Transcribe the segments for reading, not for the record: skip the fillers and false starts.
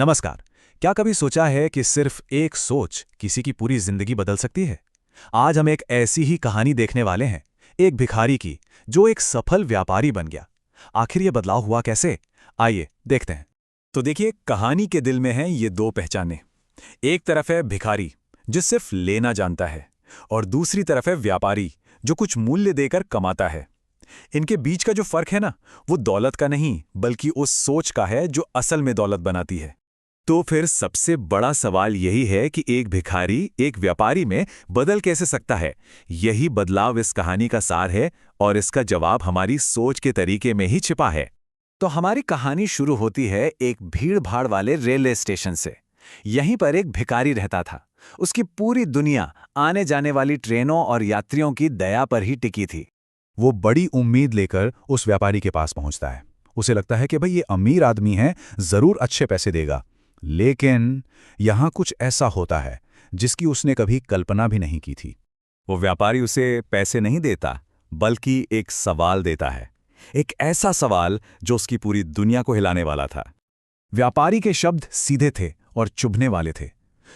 नमस्कार। क्या कभी सोचा है कि सिर्फ एक सोच किसी की पूरी जिंदगी बदल सकती है? आज हम एक ऐसी ही कहानी देखने वाले हैं, एक भिखारी की जो एक सफल व्यापारी बन गया। आखिर ये बदलाव हुआ कैसे? आइए देखते हैं। तो देखिए, कहानी के दिल में हैं ये दो पहचानें। एक तरफ है भिखारी जो सिर्फ लेना जानता है, और दूसरी तरफ है व्यापारी जो कुछ मूल्य देकर कमाता है। इनके बीच का जो फर्क है ना, वो दौलत का नहीं बल्कि उस सोच का है जो असल में दौलत बनाती है। तो फिर सबसे बड़ा सवाल यही है कि एक भिखारी एक व्यापारी में बदल कैसे सकता है? यही बदलाव इस कहानी का सार है, और इसका जवाब हमारी सोच के तरीके में ही छिपा है। तो हमारी कहानी शुरू होती है एक भीड़-भाड़ वाले रेलवे स्टेशन से। यहीं पर एक भिखारी रहता था। उसकी पूरी दुनिया आने जाने वाली ट्रेनों और यात्रियों की दया पर ही टिकी थी। वो बड़ी उम्मीद लेकर उस व्यापारी के पास पहुंचता है। उसे लगता है कि भाई ये अमीर आदमी है, जरूर अच्छे पैसे देगा। लेकिन यहां कुछ ऐसा होता है जिसकी उसने कभी कल्पना भी नहीं की थी। वो व्यापारी उसे पैसे नहीं देता, बल्कि एक सवाल देता है। एक ऐसा सवाल जो उसकी पूरी दुनिया को हिलाने वाला था। व्यापारी के शब्द सीधे थे और चुभने वाले थे।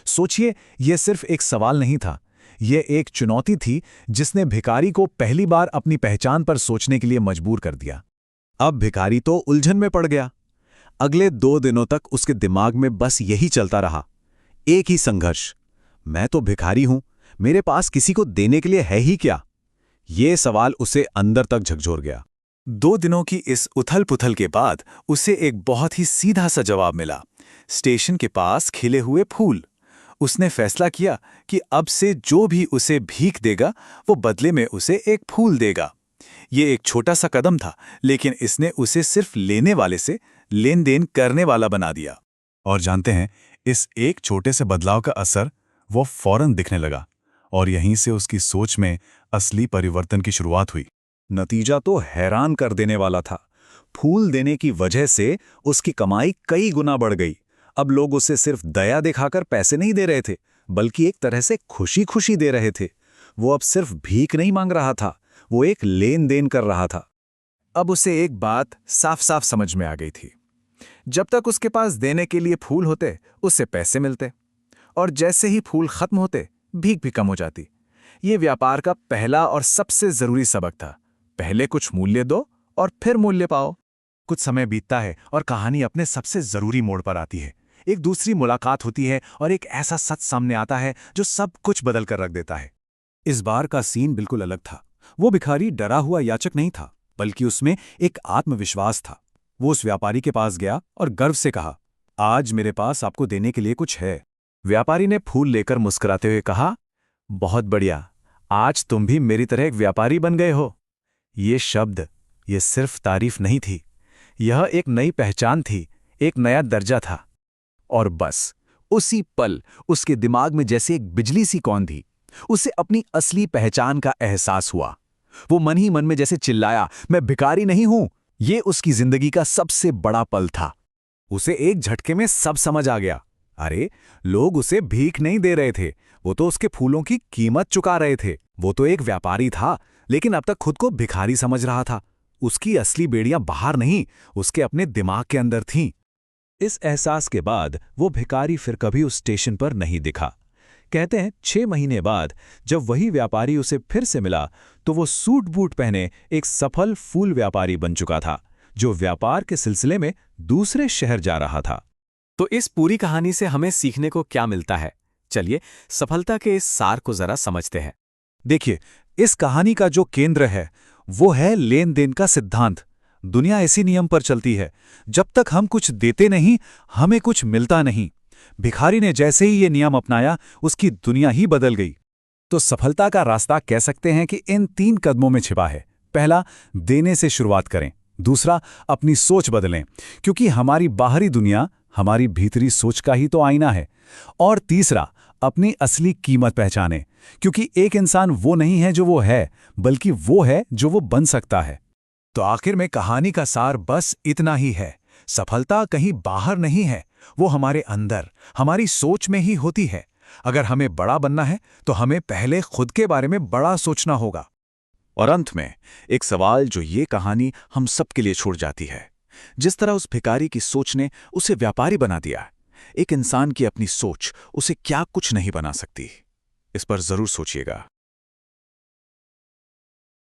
सोचिए, यह सिर्फ एक सवाल नहीं था, यह एक चुनौती थी जिसने भिखारी को पहली बार अपनी पहचान पर सोचने के लिए मजबूर कर दिया। अब भिखारी तो उलझन में पड़ गया। अगले 2 दिनों तक उसके दिमाग में बस यही चलता रहा, एक ही संघर्ष। मैं तो भिखारी हूं, मेरे पास किसी को देने के लिए है ही क्या? ये सवाल उसे अंदर तक झकझोर गया। 2 दिनों की इस उथल-पुथल के बाद उसे एक बहुत ही सीधा सा जवाब मिला। स्टेशन के पास खिले हुए फूल। उसने फैसला किया कि अब से जो भी उसे भीख देगा, वो बदले में उसे एक फूल देगा। ये एक छोटा सा कदम था, लेकिन इसने उसे सिर्फ लेने वाले से लेन देन करने वाला बना दिया। और जानते हैं, इस एक छोटे से बदलाव का असर वो फौरन दिखने लगा, और यहीं से उसकी सोच में असली परिवर्तन की शुरुआत हुई। नतीजा तो हैरान कर देने वाला था। फूल देने की वजह से उसकी कमाई कई गुना बढ़ गई। अब लोग उसे सिर्फ दया दिखाकर पैसे नहीं दे रहे थे, बल्कि एक तरह से खुशी-खुशी दे रहे थे। वो अब सिर्फ भीख नहीं मांग रहा था, वो एक लेन देन कर रहा था। अब उसे एक बात साफ-साफ समझ में आ गई थी। जब तक उसके पास देने के लिए फूल होते, उससे पैसे मिलते, और जैसे ही फूल खत्म होते, भीख भी कम हो जाती। ये व्यापार का पहला और सबसे जरूरी सबक था। पहले कुछ मूल्य दो और फिर मूल्य पाओ। कुछ समय बीतता है और कहानी अपने सबसे जरूरी मोड़ पर आती है। एक दूसरी मुलाकात होती है और एक ऐसा सच सामने आता है जो सब कुछ बदल कर रख देता है। इस बार का सीन बिल्कुल अलग था। वो भिखारी डरा हुआ याचक नहीं था, बल्कि उसमें एक आत्मविश्वास था। वो उस व्यापारी के पास गया और गर्व से कहा, आज मेरे पास आपको देने के लिए कुछ है। व्यापारी ने फूल लेकर मुस्कुराते हुए कहा, बहुत बढ़िया, आज तुम भी मेरी तरह एक व्यापारी बन गए हो। ये शब्द, ये सिर्फ तारीफ नहीं थी, यह एक नई पहचान थी, एक नया दर्जा था। और बस उसी पल उसके दिमाग में जैसे एक बिजली सी कौंधी। उसे अपनी असली पहचान का एहसास हुआ। वो मन ही मन में जैसे चिल्लाया, मैं भिखारी नहीं हूं। ये उसकी जिंदगी का सबसे बड़ा पल था। उसे एक झटके में सब समझ आ गया। अरे, लोग उसे भीख नहीं दे रहे थे, वो तो उसके फूलों की कीमत चुका रहे थे। वो तो एक व्यापारी था, लेकिन अब तक खुद को भिखारी समझ रहा था। उसकी असली बेड़ियां बाहर नहीं, उसके अपने दिमाग के अंदर थीं। इस एहसास के बाद वो भिखारी फिर कभी उस स्टेशन पर नहीं दिखा। कहते हैं 6 महीने बाद जब वही व्यापारी उसे फिर से मिला, तो वो सूट बूट पहने एक सफल फूल व्यापारी बन चुका था, जो व्यापार के सिलसिले में दूसरे शहर जा रहा था। तो इस पूरी कहानी से हमें सीखने को क्या मिलता है? चलिए सफलता के इस सार को जरा समझते हैं। देखिए, इस कहानी का जो केंद्र है वो है लेन देन का सिद्धांत। दुनिया ऐसी नियम पर चलती है, जब तक हम कुछ देते नहीं, हमें कुछ मिलता नहीं। भिखारी ने जैसे ही ये नियम अपनाया, उसकी दुनिया ही बदल गई। तो सफलता का रास्ता कह सकते हैं कि इन 3 कदमों में छिपा है। पहला, देने से शुरुआत करें। दूसरा, अपनी सोच बदलें, क्योंकि हमारी बाहरी दुनिया हमारी भीतरी सोच का ही तो आईना है। और तीसरा, अपनी असली कीमत पहचानें, क्योंकि एक इंसान वो नहीं है जो वो है, बल्कि वो है जो वो बन सकता है। तो आखिर में कहानी का सार बस इतना ही है। सफलता कहीं बाहर नहीं है, वो हमारे अंदर, हमारी सोच में ही होती है। अगर हमें बड़ा बनना है तो हमें पहले खुद के बारे में बड़ा सोचना होगा। और अंत में एक सवाल जो ये कहानी हम सबके लिए छोड़ जाती है। जिस तरह उस भिखारी की सोच ने उसे व्यापारी बना दिया, एक इंसान की अपनी सोच उसे क्या कुछ नहीं बना सकती। इस पर जरूर सोचिएगा।